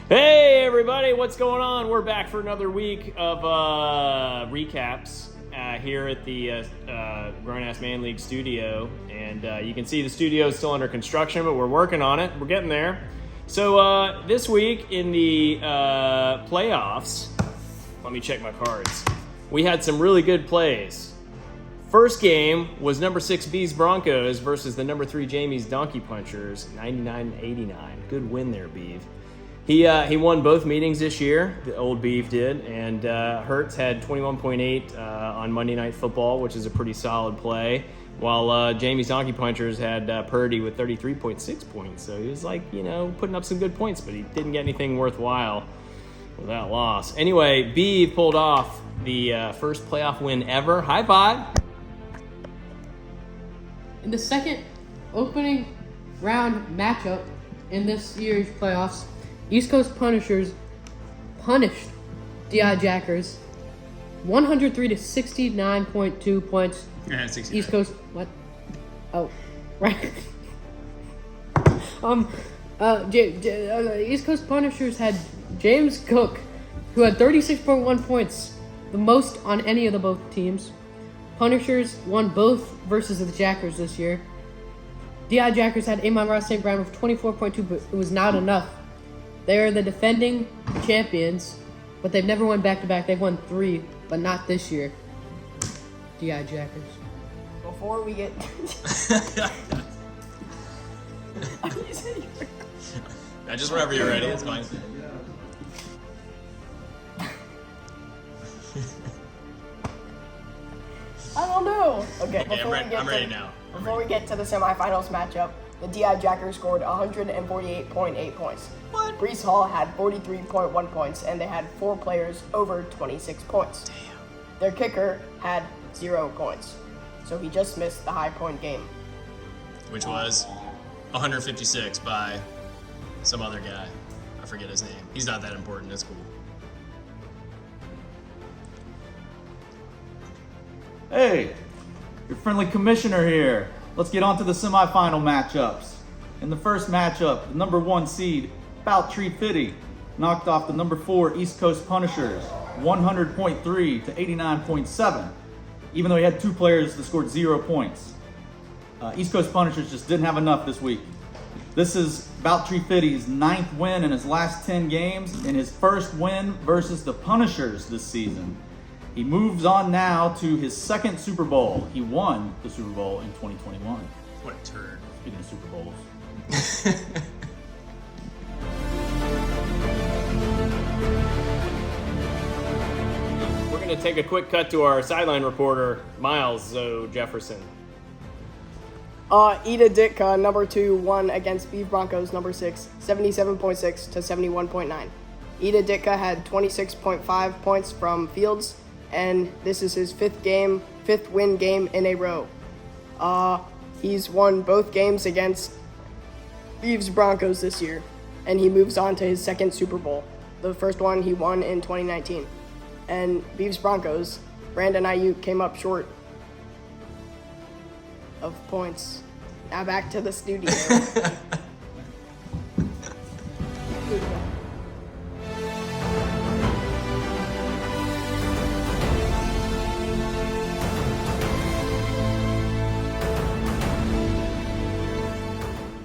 Hey everybody, what's going on? We're back for another week of recaps here at the Grown Ass Man League studio. And you can see the studio is still under construction, but we're working on it. We're getting there. So this week in the playoffs, let me check my cards. We had some really good plays. First game was number 6 B's Broncos versus the number 3 Jamie's Donkey Punchers, 99-89. Good win there, Beeve. He won both meetings this year, the old Beef did, and Hertz had 21.8 on Monday Night Football, which is a pretty solid play, while Jamie's Donkey Punchers had Purdy with 33.6 points. So he was putting up some good points, but he didn't get anything worthwhile with that loss. Anyway, Beef pulled off the first playoff win ever. High five! In the second opening round matchup in this year's playoffs, East Coast Punishers punished DI Jackers 103 to 69.2 points. Yeah, 69. East Coast, what? Oh, right. East Coast Punishers had James Cook, who had 36.1 points, the most on any of the both teams. Punishers won both versus the Jackers this year. DI Jackers had Amon Ross St. Brown with 24.2, but it was not enough. They are the defending champions, but they've never won back-to-back. They've won 3, but not this year. DI Jackers. Before we get... Just whenever you're ready, it's fine. I don't know. Okay, I'm ready now. Before we get to the semifinals matchup, the DI Jackers scored 148.8 points. What? Brees Hall had 43.1 points, and they had 4 players over 26 points. Damn. Their kicker had 0 points, so he just missed the high point game. Which was 156 by some other guy. I forget his name. He's not that important. It's cool. Hey, your friendly commissioner here. Let's get on to the semifinal matchups. In the first matchup, the number 1 seed, Baltree Fitty, knocked off the number 4 East Coast Punishers, 100.3 to 89.7, even though he had 2 players that scored 0 points. East Coast Punishers just didn't have enough this week. This is Baltree Fitty's 9th win in his last 10 games and his first win versus the Punishers this season. He moves on now to his 2nd Super Bowl. He won the Super Bowl in 2021. What a turd. Speaking of Super Bowls. We're going to take a quick cut to our sideline reporter, Miles Jefferson. Ida Ditka, number 2, won against Beef Broncos, number 6, 77.6 to 71.9. Ida Ditka had 26.5 points from Fields, and this is his 5th win game in a row. He's won both games against Beef's Broncos this year, and he moves on to his 2nd Super Bowl. The first one he won in 2019. And Beef's Broncos, Brandon Ayuk came up short of points. Now back to the studio.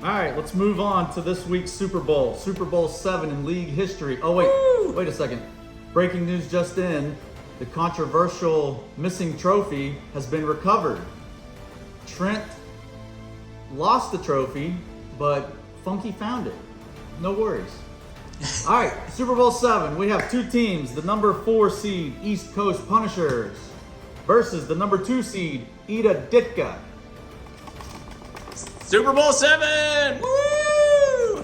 All right, let's move on to this week's Super Bowl. Super Bowl 7 in league history. Oh, wait a second. Breaking news just in. The controversial missing trophy has been recovered. Trent lost the trophy, but Funky found it. No worries. All right, Super Bowl 7. We have 2 teams. The number 4 seed, East Coast Punishers, versus the number 2 seed, Ida Ditka. Super Bowl 7! Woo!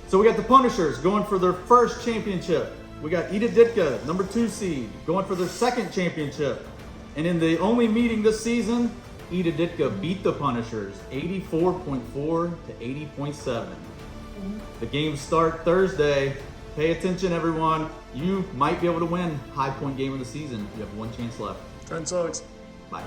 So we got the Punishers going for their first championship. We got Ida Ditka, number 2 seed, going for their 2nd championship. And in the only meeting this season, Ida Ditka beat the Punishers 84.4 to 80.7. The games start Thursday. Pay attention, everyone. You might be able to win high point game of the season. You have one chance left. Trent sucks. Bye.